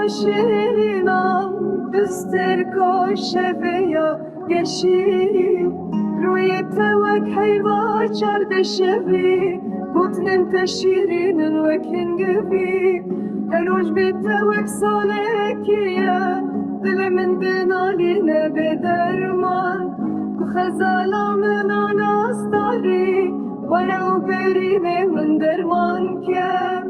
شیرینم دستر کاشه بیا گشی روی توک حیوا چرد شبی بطن انت شیرین وکن قبی هروج بالتوك صالكية دل من دنالينا بدرمان وخزالة من أنا أصداري ولو بريمي من درمان كيا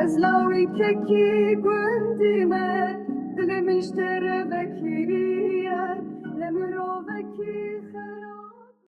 أزلاوي كي قندمة دل مشترى بكيرية لمرو بكي